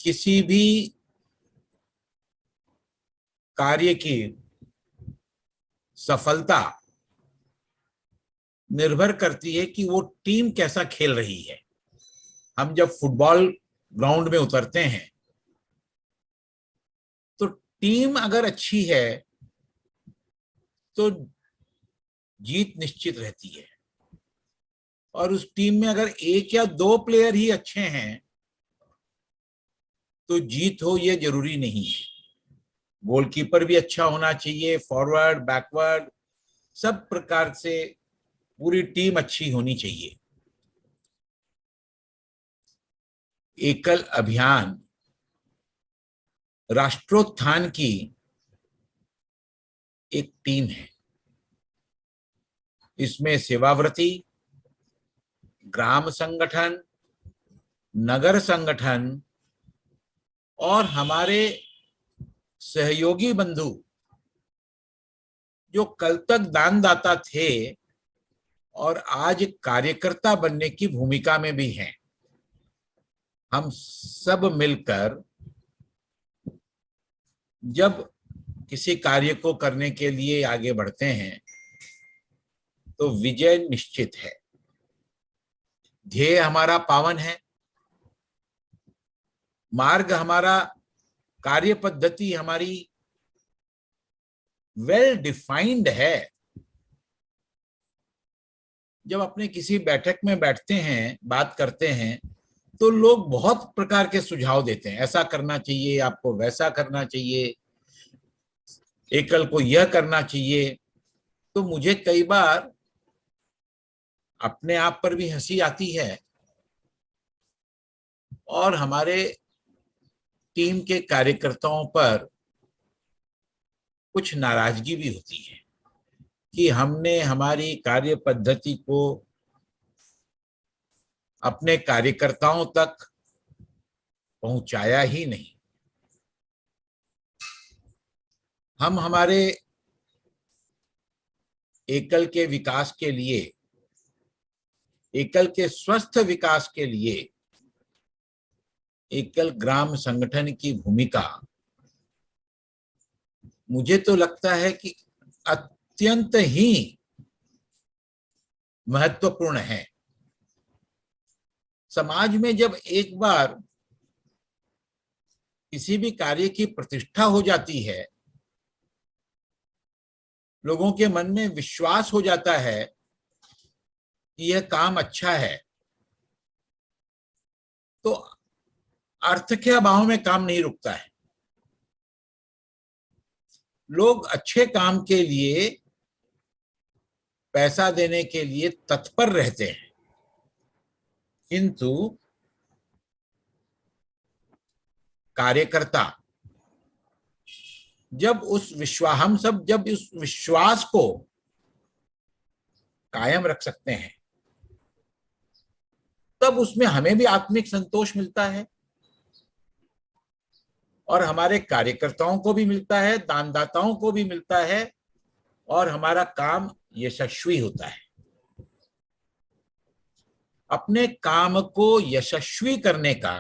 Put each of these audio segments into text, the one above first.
किसी भी कार्य की सफलता निर्भर करती है कि वो टीम कैसा खेल रही है। हम जब फुटबॉल ग्राउंड में उतरते हैं तो टीम अगर अच्छी है तो जीत निश्चित रहती है, और उस टीम में अगर एक या दो प्लेयर ही अच्छे हैं तो जीत हो ये जरूरी नहीं है। गोलकीपर भी अच्छा होना चाहिए, फॉरवर्ड बैकवर्ड सब प्रकार से पूरी टीम अच्छी होनी चाहिए। एकल अभियान राष्ट्रोत्थान की एक टीम है। इसमें सेवाव्रती, ग्राम संगठन, नगर संगठन और हमारे सहयोगी बंधु जो कल तक दानदाता थे और आज कार्यकर्ता बनने की भूमिका में भी हैं, हम सब मिलकर जब किसी कार्य को करने के लिए आगे बढ़ते हैं तो विजय निश्चित है। ध्येय हमारा पावन है, मार्ग हमारा, कार्य पद्धति हमारी वेल डिफाइंड है। जब अपने किसी बैठक में बैठते हैं, बात करते हैं, तो लोग बहुत प्रकार के सुझाव देते हैं, ऐसा करना चाहिए आपको, वैसा करना चाहिए, एकल को यह करना चाहिए। तो मुझे कई बार अपने आप पर भी हंसी आती है और हमारे टीम के कार्यकर्ताओं पर कुछ नाराजगी भी होती है कि हमने हमारी कार्य पद्धति को अपने कार्यकर्ताओं तक पहुंचाया ही नहीं। हम हमारे एकल के विकास के लिए, एकल के स्वस्थ विकास के लिए एकल ग्राम संगठन की भूमिका मुझे तो लगता है कि अत्यंत ही महत्वपूर्ण है। समाज में जब एक बार किसी भी कार्य की प्रतिष्ठा हो जाती है, लोगों के मन में विश्वास हो जाता है कि यह काम अच्छा है, तो अर्थ के अभाव में काम नहीं रुकता है। लोग अच्छे काम के लिए पैसा देने के लिए तत्पर रहते हैं, किंतु कार्यकर्ता जब हम सब जब उस विश्वास को कायम रख सकते हैं, तब उसमें हमें भी आत्मिक संतोष मिलता है और हमारे कार्यकर्ताओं को भी मिलता है, दानदाताओं को भी मिलता है, और हमारा काम यशस्वी होता है। अपने काम को यशस्वी करने का,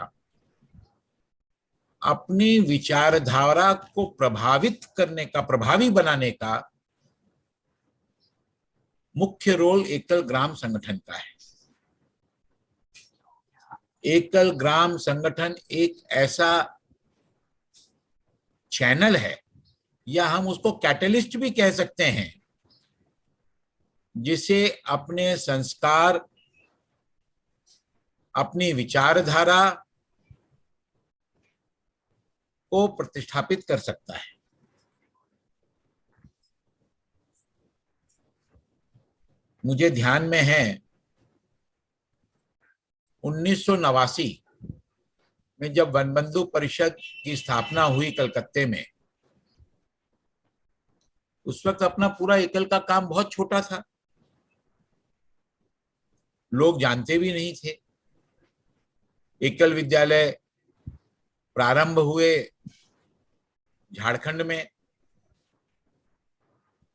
अपनी विचारधारा को प्रभावित करने का, प्रभावी बनाने का मुख्य रोल एकल ग्राम संगठन का है। एकल ग्राम संगठन एक ऐसा चैनल है, या हम उसको कैटलिस्ट भी कह सकते हैं, जिसे अपने संस्कार, अपनी विचारधारा को प्रतिष्ठापित कर सकता है। मुझे ध्यान में है 1989 में जब वनबंधु परिषद की स्थापना हुई कलकत्ते में, उस वक्त अपना पूरा एकल का काम बहुत छोटा था, लोग जानते भी नहीं थे। एकल विद्यालय प्रारंभ हुए झारखंड में।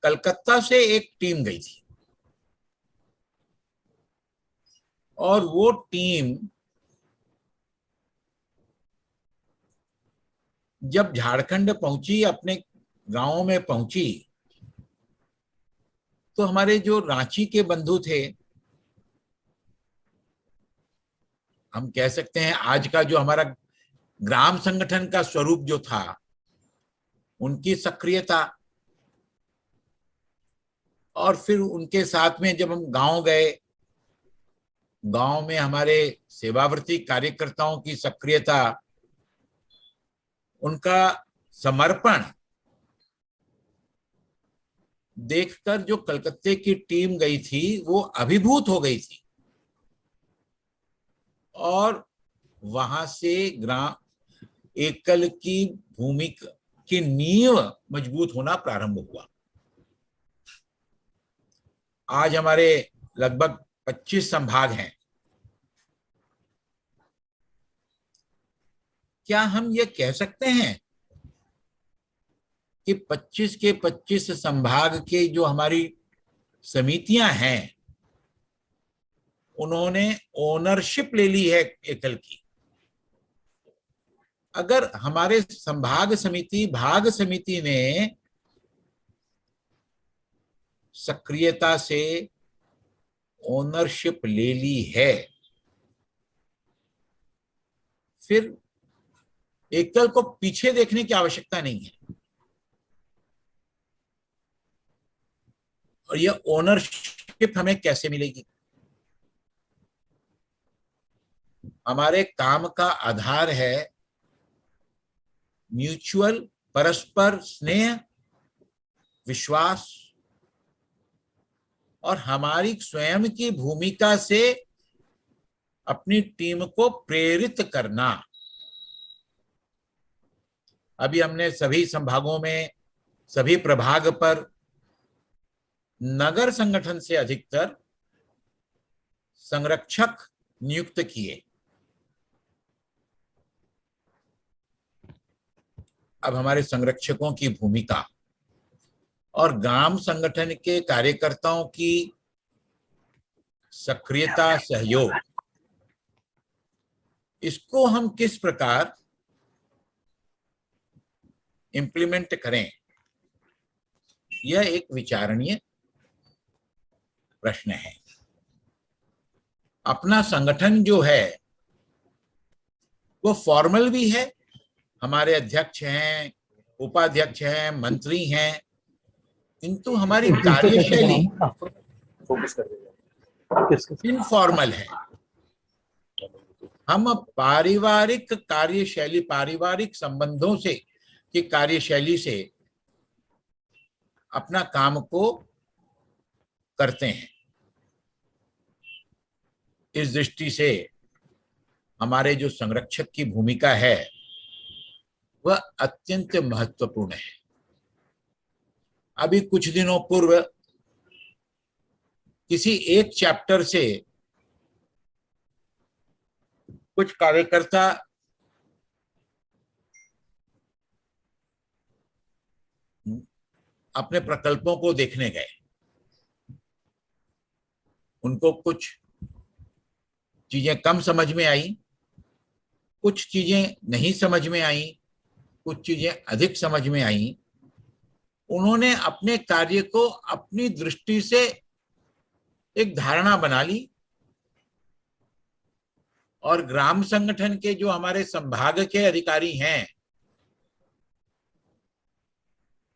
कलकत्ता से एक टीम गई थी और वो टीम जब झारखंड पहुंची, अपने गांवों में पहुंची, तो हमारे जो रांची के बंधु थे, हम कह सकते हैं आज का जो हमारा ग्राम संगठन का स्वरूप जो था, उनकी सक्रियता, और फिर उनके साथ में जब हम गांव गए, गांव में हमारे सेवावर्ती कार्यकर्ताओं की सक्रियता, उनका समर्पण देखकर जो कलकत्ते की टीम गई थी वो अभिभूत हो गई थी, और वहां से ग्राम एकल की भूमि की नींव मजबूत होना प्रारंभ हुआ। आज हमारे लगभग 25 संभाग हैं। क्या हम ये कह सकते हैं कि 25 के 25 संभाग के जो हमारी समितियां हैं, उन्होंने ओनरशिप ले ली है एकल की? अगर हमारे संभाग समिति, भाग समिति ने सक्रियता से ओनरशिप ले ली है, फिर एकल को पीछे देखने की आवश्यकता नहीं है। और यह ओनरशिप हमें कैसे मिलेगी? हमारे काम का आधार है म्यूचुअल, परस्पर स्नेह, विश्वास, और हमारी स्वयं की भूमिका से अपनी टीम को प्रेरित करना। अभी हमने सभी संभागों में, सभी प्रभाग पर नगर संगठन से अधिकतर संरक्षक नियुक्त किए। अब हमारे संरक्षकों की भूमिका और ग्राम संगठन के कार्यकर्ताओं की सक्रियता, सहयोग, इसको हम किस प्रकार इंप्लीमेंट करें, यह एक विचारणीय प्रश्न है। अपना संगठन जो है वो फॉर्मल भी है, हमारे अध्यक्ष हैं, उपाध्यक्ष हैं, मंत्री हैं, किंतु हमारी कार्यशैली इनफॉर्मल है। हम पारिवारिक कार्यशैली, पारिवारिक संबंधों से की कार्यशैली से अपना काम को करते हैं। इस दृष्टि से हमारे जो संरक्षक की भूमिका है वह अत्यंत महत्वपूर्ण है। अभी कुछ दिनों पूर्व किसी एक चैप्टर से कुछ कार्यकर्ता अपने प्रकल्पों को देखने गए। उनको कुछ चीजें कम समझ में आई, कुछ चीजें नहीं समझ में आई, कुछ चीजें अधिक समझ में आई। उन्होंने अपने कार्य को अपनी दृष्टि से एक धारणा बना ली, और ग्राम संगठन के जो हमारे संभाग के अधिकारी हैं,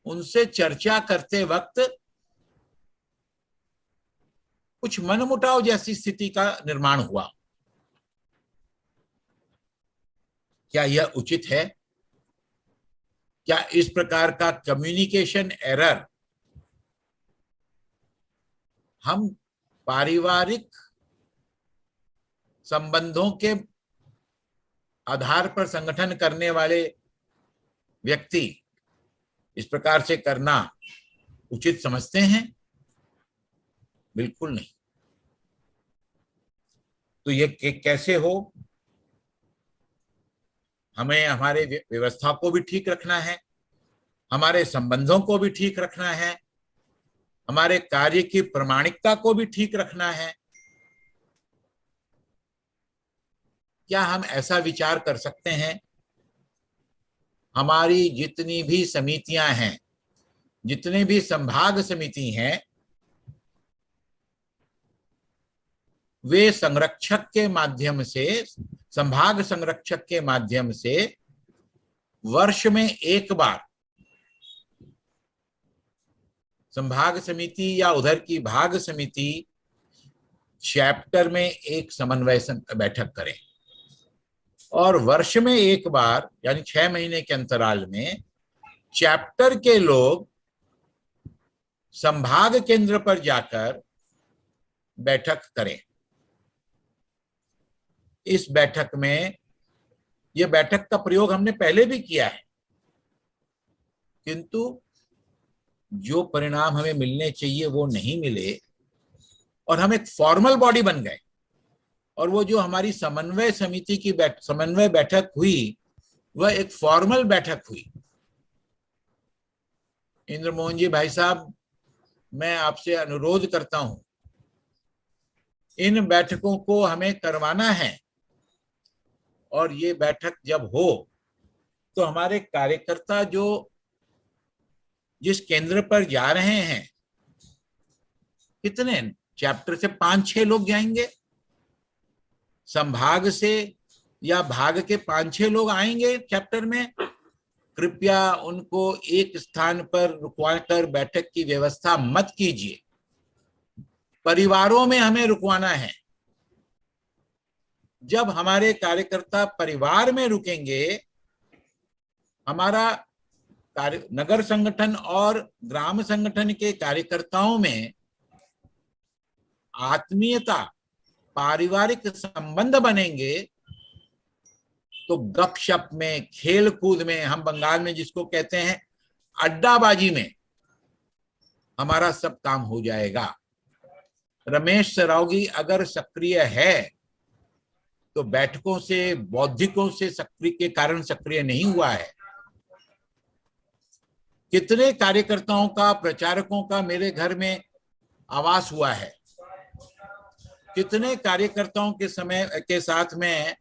उनसे चर्चा करते वक्त कुछ मनमुटाव जैसी स्थिति का निर्माण हुआ। क्या यह उचित है? क्या इस प्रकार का कम्युनिकेशन एरर हम पारिवारिक संबंधों के आधार पर संगठन करने वाले व्यक्ति इस प्रकार से करना उचित समझते हैं? बिल्कुल नहीं। तो ये कैसे हो? हमें हमारे व्यवस्था को भी ठीक रखना है, हमारे संबंधों को भी ठीक रखना है, हमारे कार्य की प्रामाणिकता को भी ठीक रखना है। क्या हम ऐसा विचार कर सकते हैं हमारी जितनी भी समितियां हैं, जितने भी संभाग समिति हैं, वे संरक्षक के माध्यम से, संभाग संरक्षक के माध्यम से वर्ष में एक बार संभाग समिति या उधर की भाग समिति चैप्टर में एक समन्वय बैठक करें, और वर्ष में एक बार यानी 6 महीने के अंतराल में चैप्टर के लोग संभाग केंद्र पर जाकर बैठक करें। इस बैठक में, यह बैठक का प्रयोग हमने पहले भी किया है, किंतु जो परिणाम हमें मिलने चाहिए वो नहीं मिले और हम एक फॉर्मल बॉडी बन गए। और वो जो हमारी समन्वय समिति की समन्वय बैठक हुई, वह एक फॉर्मल बैठक हुई। इंद्रमोहन जी भाई साहब, मैं आपसे अनुरोध करता हूं, इन बैठकों को हमें करवाना है, और ये बैठक जब हो तो हमारे कार्यकर्ता जो जिस केंद्र पर जा रहे हैं, कितने चैप्टर से 5-6 लोग जाएंगे, संभाग से या भाग के 5-6 लोग आएंगे चैप्टर में। कृपया उनको एक स्थान पर रुकवाकर बैठक की व्यवस्था मत कीजिए। परिवारों में हमें रुकवाना है। जब हमारे कार्यकर्ता परिवार में रुकेंगे, हमारा नगर संगठन और ग्राम संगठन के कार्यकर्ताओं में आत्मीयता, पारिवारिक संबंध बनेंगे, तो गपशप में, खेल कूद में, हम बंगाल में जिसको कहते हैं अड्डाबाजी में, हमारा सब काम हो जाएगा। रमेश सरावगी अगर सक्रिय है तो बैठकों से, बौद्धिकों से सक्रिय के कारण सक्रिय नहीं हुआ है। कितने कार्यकर्ताओं का, प्रचारकों का मेरे घर में आवास हुआ है, कितने कार्यकर्ताओं के साथ में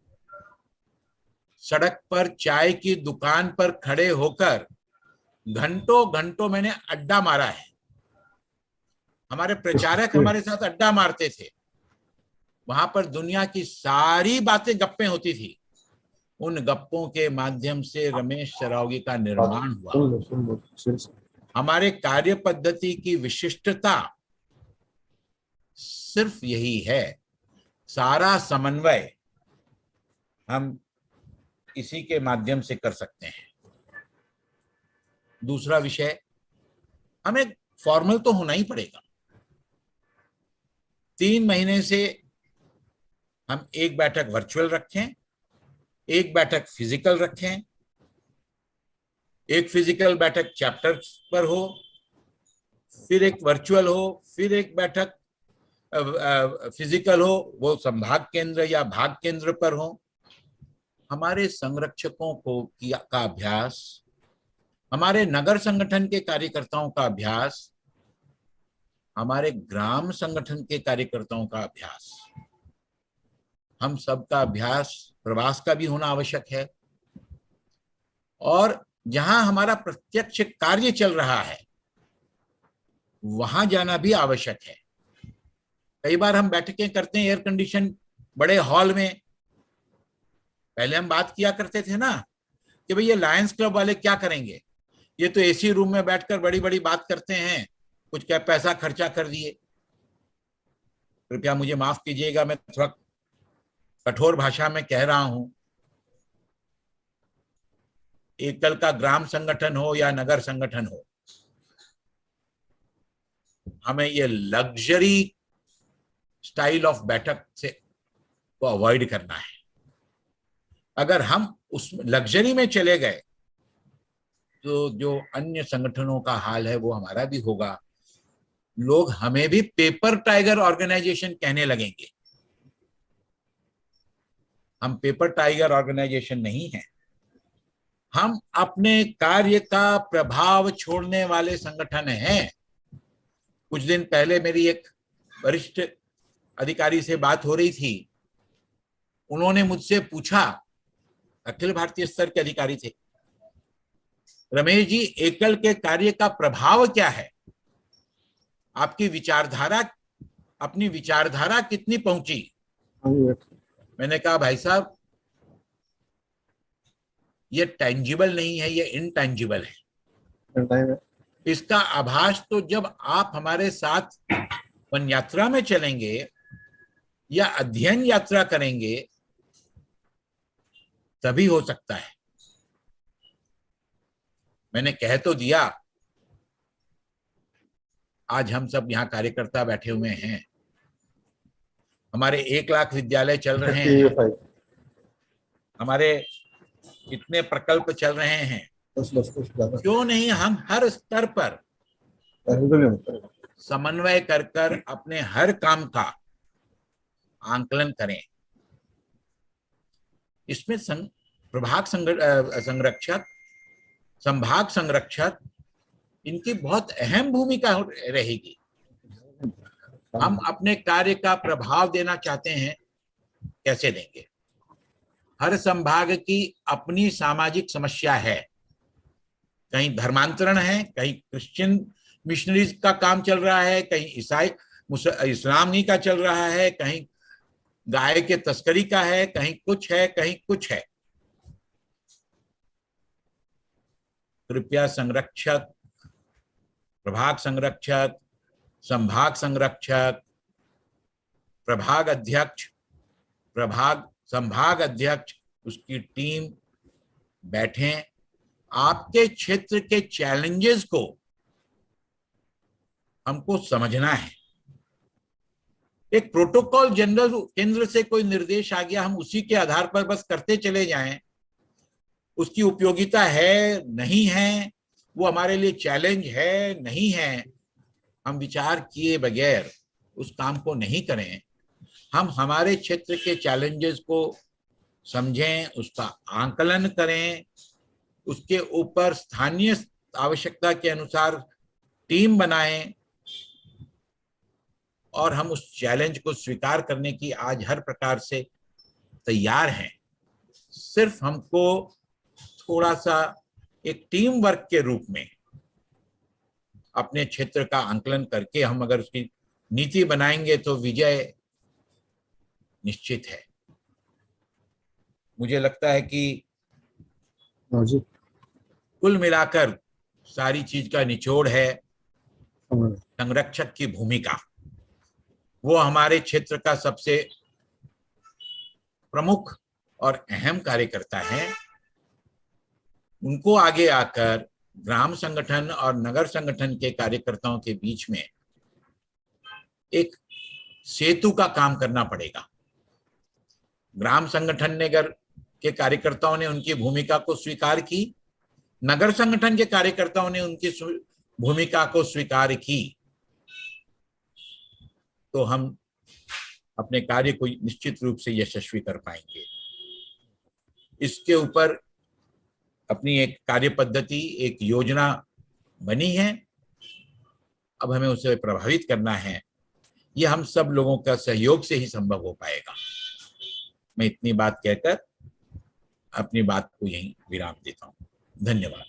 सड़क पर चाय की दुकान पर खड़े होकर घंटों घंटों मैंने अड्डा मारा है। हमारे प्रचारक हमारे साथ अड्डा मारते थे, वहां पर दुनिया की सारी बातें, गप्पें होती थी। उन गप्पों के माध्यम से रमेश सरावगी का निर्माण हुआ। हमारे कार्य पद्धति की विशिष्टता सिर्फ यही है, सारा समन्वय हम इसी के माध्यम से कर सकते हैं। दूसरा विषय, हमें फॉर्मल तो होना ही पड़ेगा। 3 महीने से हम एक बैठक वर्चुअल रखें, एक बैठक फिजिकल रखें, एक फिजिकल बैठक चैप्टर पर हो, फिर एक वर्चुअल हो, फिर एक बैठक फिजिकल हो, वो संभाग केंद्र या भाग केंद्र पर हो। हमारे संरक्षकों का अभ्यास, हमारे नगर संगठन के कार्यकर्ताओं का अभ्यास, हमारे ग्राम संगठन के कार्यकर्ताओं का अभ्यास, हम सबका अभ्यास प्रवास का भी होना आवश्यक है। और जहां हमारा प्रत्यक्ष कार्य चल रहा है वहां जाना भी आवश्यक है। कई बार हम बैठकें करते हैं एयर कंडीशन बड़े हॉल में। पहले हम बात किया करते थे ना कि भाई ये लायंस क्लब वाले क्या करेंगे, ये तो एसी रूम में बैठकर बड़ी बड़ी बात करते हैं, कुछ क्या पैसा खर्चा कर दिए। कृपया मुझे माफ कीजिएगा, मैं थोड़ा कठोर भाषा में कह रहा हूं। एकल का ग्राम संगठन हो या नगर संगठन हो, हमें ये लग्जरी स्टाइल ऑफ बैठक से को अवॉइड करना है। अगर हम उस लग्जरी में चले गए तो जो अन्य संगठनों का हाल है वो हमारा भी होगा। लोग हमें भी पेपर टाइगर ऑर्गेनाइजेशन कहने लगेंगे। हम पेपर टाइगर ऑर्गेनाइजेशन नहीं है, हम अपने कार्य का प्रभाव छोड़ने वाले संगठन हैं। कुछ दिन पहले मेरी एक वरिष्ठ अधिकारी से बात हो रही थी। उन्होंने मुझसे पूछा, अखिल भारतीय स्तर के अधिकारी थे, रमेश जी, एकल के कार्य का प्रभाव क्या है? आपकी विचारधारा, अपनी विचारधारा कितनी पहुंची? मैंने कहा भाई साहब, ये टेंजिबल नहीं है, ये इनटेंजिबल है। इसका आभास तो जब आप हमारे साथ वन यात्रा में चलेंगे या अध्ययन यात्रा करेंगे तभी हो सकता है। मैंने कह तो दिया, आज हम सब यहाँ कार्यकर्ता बैठे हुए हैं, हमारे 1 लाख विद्यालय चल रहे हैं, हमारे इतने प्रकल्प चल रहे हैं, क्यों नहीं हम हर स्तर पर समन्वय कर कर अपने हर काम का आंकलन करें। इसमें प्रभाग संरक्षक, संभाग संरक्षक, इनकी बहुत अहम भूमिका रहेगी। हम अपने कार्य का प्रभाव देना चाहते हैं, कैसे देंगे? हर संभाग की अपनी सामाजिक समस्या है। कहीं धर्मांतरण है, कहीं क्रिश्चियन मिशनरीज का काम चल रहा है, कहीं ईसाई इस्लामी का चल रहा है, कहीं गाय के तस्करी का है, कहीं कुछ है, कहीं कुछ है। कृपया संरक्षक, प्रभाग संरक्षक, संभाग संरक्षक, प्रभाग अध्यक्ष, संभाग अध्यक्ष, उसकी टीम बैठें, आपके क्षेत्र के चैलेंजेस को हमको समझना है। एक प्रोटोकॉल जनरल केंद्र से कोई निर्देश आ गया, हम उसी के आधार पर बस करते चले जाएं, उसकी उपयोगिता है नहीं है, वो हमारे लिए चैलेंज है नहीं है, हम विचार किए बगैर उस काम को नहीं करें। हम हमारे क्षेत्र के चैलेंजेस को समझें, उसका आंकलन करें, उसके ऊपर स्थानीय आवश्यकता के अनुसार टीम बनाएं और हम उस चैलेंज को स्वीकार करने की आज हर प्रकार से तैयार हैं। सिर्फ हमको थोड़ा सा एक टीम वर्क के रूप में अपने क्षेत्र का आंकलन करके हम अगर उसकी नीति बनाएंगे तो विजय निश्चित है। मुझे लगता है कि कुल मिलाकर सारी चीज का निचोड़ है संरक्षक की भूमिका। वो हमारे क्षेत्र का सबसे प्रमुख और अहम कार्यकर्ता है। उनको आगे आकर ग्राम संगठन और नगर संगठन के कार्यकर्ताओं के बीच में एक सेतु का काम करना पड़ेगा। ग्राम संगठन के कार्यकर्ताओं ने उनकी भूमिका को स्वीकार की, नगर संगठन के कार्यकर्ताओं ने उनकी भूमिका को स्वीकार की, तो हम अपने कार्य को निश्चित रूप से यशस्वी कर पाएंगे। इसके ऊपर अपनी एक कार्य पद्धति, एक योजना बनी है। अब हमें उसे प्रभावित करना है। यह हम सब लोगों का सहयोग से ही संभव हो पाएगा। मैं इतनी बात कहकर अपनी बात को यहीं विराम देता हूं। धन्यवाद।